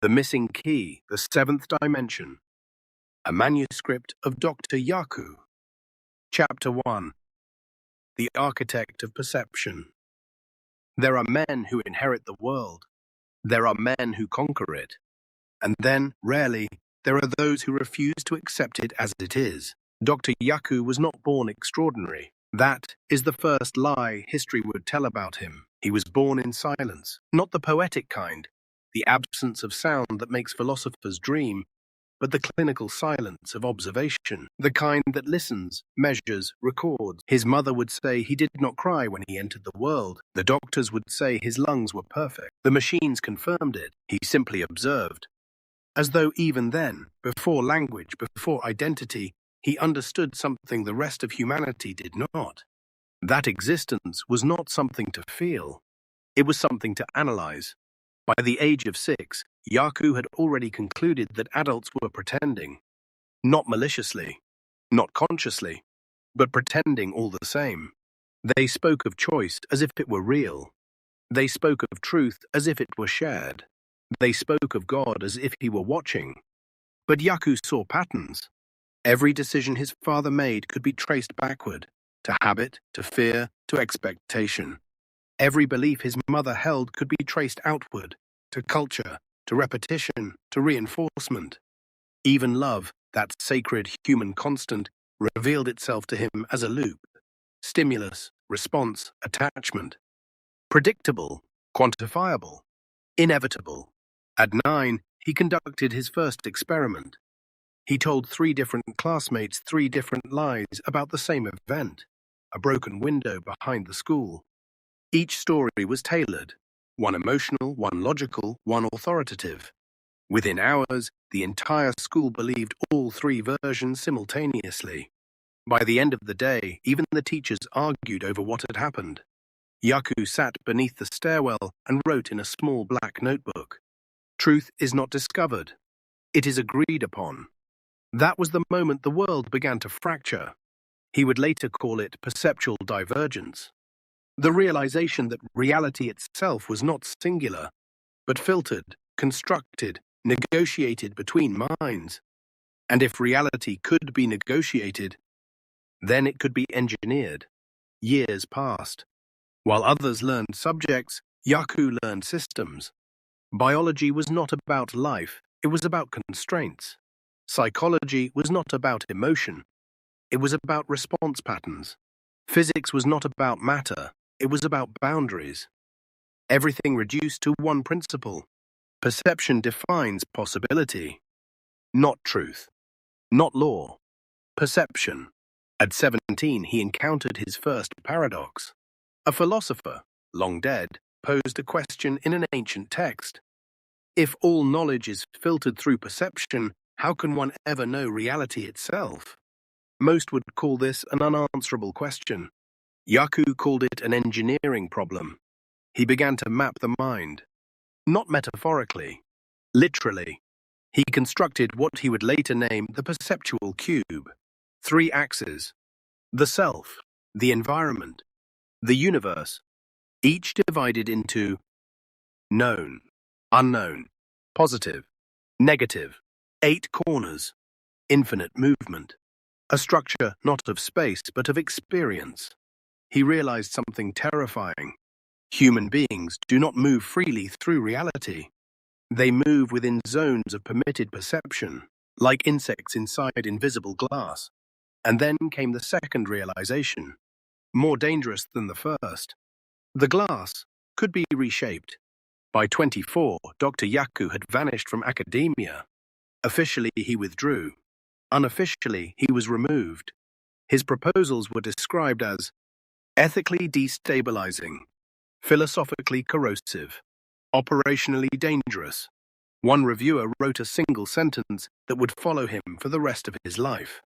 The Missing Key, the Seventh Dimension. A manuscript of Dr. Yaku. Chapter 1. The Architect of Perception. There are men who inherit the world. There are men who conquer it. And then, rarely, there are those who refuse to accept it as it is. Dr. Yaku was not born extraordinary. That is the first lie history would tell about him. He was born in silence, not the poetic kind, the absence of sound that makes philosophers dream, but the clinical silence of observation, the kind that listens, measures, records. His mother would say he did not cry when he entered the world. The doctors would say his lungs were perfect. The machines confirmed it. He simply observed. As though even then, before language, before identity, he understood something the rest of humanity did not. That existence was not something to feel. It was something to analyze. By the age of 6, Yaku had already concluded that adults were pretending. Not maliciously, not consciously, but pretending all the same. They spoke of choice as if it were real. They spoke of truth as if it were shared. They spoke of God as if he were watching. But Yaku saw patterns. Every decision his father made could be traced backward, to habit, to fear, to expectation. Every belief his mother held could be traced outward, to culture, to repetition, to reinforcement. Even love, that sacred human constant, revealed itself to him as a loop. Stimulus, response, attachment. Predictable, quantifiable, inevitable. At 9, he conducted his first experiment. He told 3 different classmates 3 different lies about the same event, a broken window behind the school. Each story was tailored, one emotional, one logical, one authoritative. Within hours, the entire school believed all 3 versions simultaneously. By the end of the day, even the teachers argued over what had happened. Yaku sat beneath the stairwell and wrote in a small black notebook. Truth is not discovered. It is agreed upon. That was the moment the world began to fracture. He would later call it perceptual divergence. The realization that reality itself was not singular, but filtered, constructed, negotiated between minds. And if reality could be negotiated, then it could be engineered. Years passed. While others learned subjects, Yaku learned systems. Biology was not about life, it was about constraints. Psychology was not about emotion, it was about response patterns. Physics was not about matter, it was about boundaries. Everything reduced to one principle. Perception defines possibility. Not truth. Not law. Perception. At 17, he encountered his first paradox. A philosopher, long dead, posed a question in an ancient text. If all knowledge is filtered through perception, how can one ever know reality itself? Most would call this an unanswerable question. Yaku called it an engineering problem. He began to map the mind. Not metaphorically, literally. He constructed what he would later name the perceptual cube. 3 axes. The self, the environment, the universe, each divided into known, unknown, positive, negative, 8 corners, infinite movement, a structure not of space but of experience. He realized something terrifying. Human beings do not move freely through reality. They move within zones of permitted perception, like insects inside invisible glass. And then came the second realization, more dangerous than the first. The glass could be reshaped. By 24, Dr. Yaku had vanished from academia. Officially, he withdrew. Unofficially, he was removed. His proposals were described as ethically destabilizing, philosophically corrosive, operationally dangerous. One reviewer wrote a single sentence that would follow him for the rest of his life.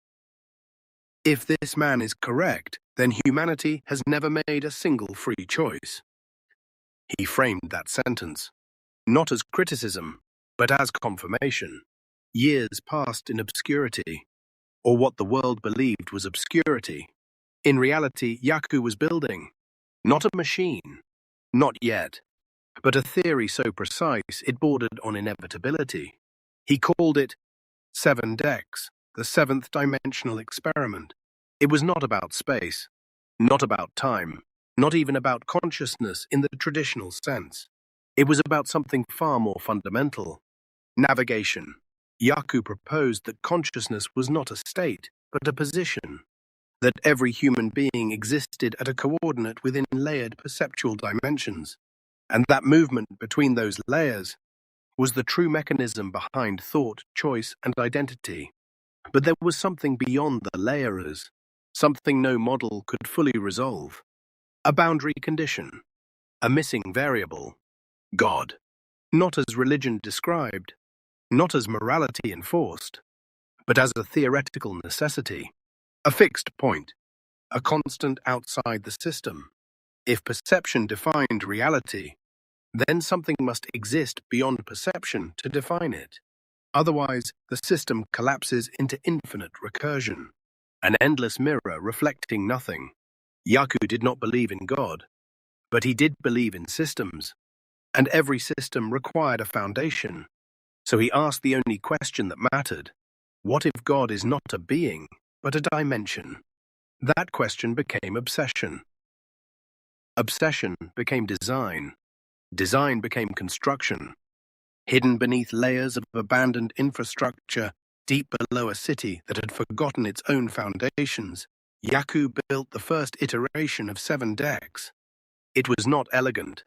If this man is correct, then humanity has never made a single free choice. He framed that sentence, not as criticism, but as confirmation. Years passed in obscurity, or what the world believed was obscurity. In reality, Yaku was building, not a machine, not yet, but a theory so precise it bordered on inevitability. He called it 7DEX, the seventh dimensional experiment. It was not about space, not about time, not even about consciousness in the traditional sense. It was about something far more fundamental: navigation. Yaku proposed that consciousness was not a state, but a position, that every human being existed at a coordinate within layered perceptual dimensions, and that movement between those layers was the true mechanism behind thought, choice, and identity. But there was something beyond the layers, something no model could fully resolve. A boundary condition, a missing variable: God. Not as religion described, not as morality enforced, but as a theoretical necessity, a fixed point, a constant outside the system. If perception defined reality, then something must exist beyond perception to define it. Otherwise, the system collapses into infinite recursion, an endless mirror reflecting nothing. Yaku did not believe in God, but he did believe in systems, and every system required a foundation. So he asked the only question that mattered: what if God is not a being, but a dimension? That question became obsession. Obsession became design. Design became construction. Hidden beneath layers of abandoned infrastructure, deep below a city that had forgotten its own foundations, Yaku built the first iteration of 7DEX. It was not elegant.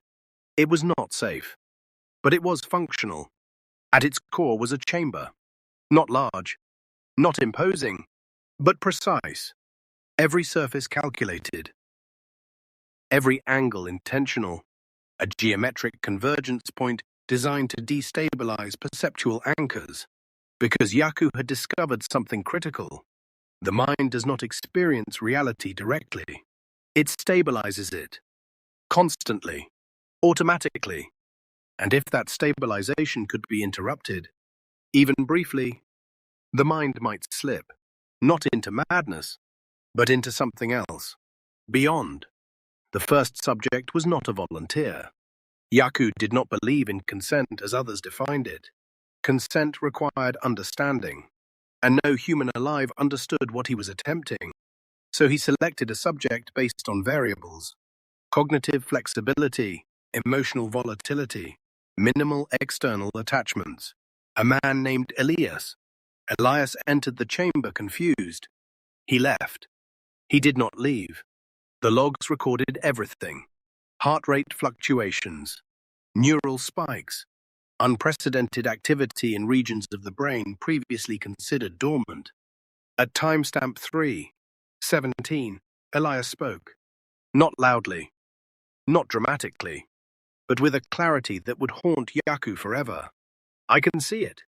It was not safe. But it was functional. At its core was a chamber. Not large, not imposing, but precise. Every surface calculated. Every angle intentional. A geometric convergence point designed to destabilize perceptual anchors. Because Yaku had discovered something critical. The mind does not experience reality directly. It stabilizes it. Constantly. Automatically. And if that stabilization could be interrupted, even briefly, the mind might slip, not into madness, but into something else. Beyond. The first subject was not a volunteer. Yaku did not believe in consent as others defined it. Consent required understanding, and no human alive understood what he was attempting. So he selected a subject based on variables: cognitive flexibility, emotional volatility, minimal external attachments. A man named Elias. Elias entered the chamber confused. He left. He did not leave. The logs recorded everything: heart rate fluctuations, neural spikes, unprecedented activity in regions of the brain previously considered dormant. At timestamp 3:17, Elias spoke. Not loudly, not dramatically, but with a clarity that would haunt Yaku forever. I can see it.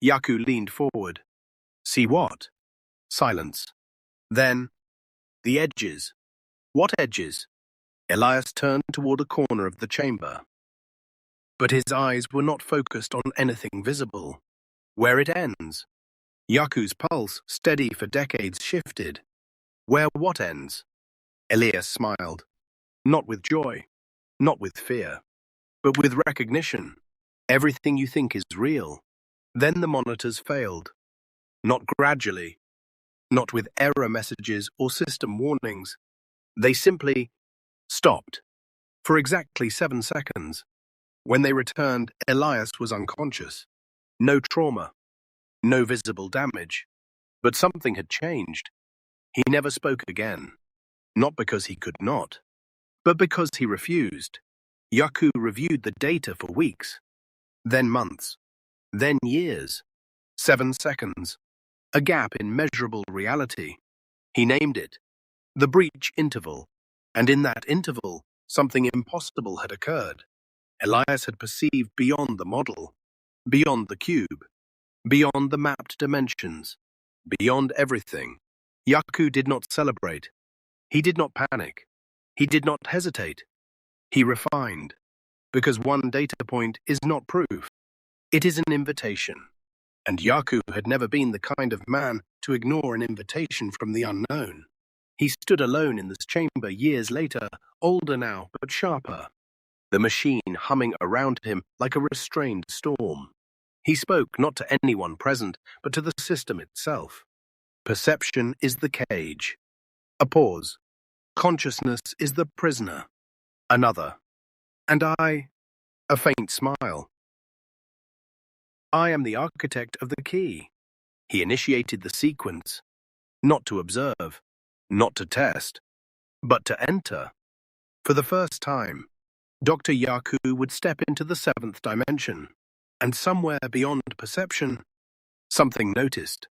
Yaku leaned forward. See what? Silence. Then, the edges. What edges? Elias turned toward a corner of the chamber. But his eyes were not focused on anything visible. Where it ends. Yaku's pulse, steady for decades, shifted. Where what ends? Elias smiled. Not with joy, not with fear, but with recognition. Everything you think is real. Then the monitors failed. Not gradually, not with error messages or system warnings. They simply stopped for exactly 7 seconds. When they returned, Elias was unconscious. No trauma, no visible damage. But something had changed. He never spoke again. Not because he could not, but because he refused. Yaku reviewed the data for weeks, then months, then years. 7 seconds. A gap in measurable reality. He named it the breach interval, and in that interval, something impossible had occurred. Elias had perceived beyond the model, beyond the cube, beyond the mapped dimensions, beyond everything. Yaku did not celebrate. He did not panic. He did not hesitate. He refined, because one data point is not proof. It is an invitation. And Yaku had never been the kind of man to ignore an invitation from the unknown. He stood alone in this chamber years later, older now, but sharper. the machine humming around him like a restrained storm. He spoke not to anyone present, but to the system itself. Perception is the cage. A pause. Consciousness is the prisoner. Another. And I, a faint smile. I am the architect of the key. He initiated the sequence, not to observe, not to test, but to enter. For the first time, Dr. Yaku would step into the seventh dimension, and somewhere beyond perception, something noticed.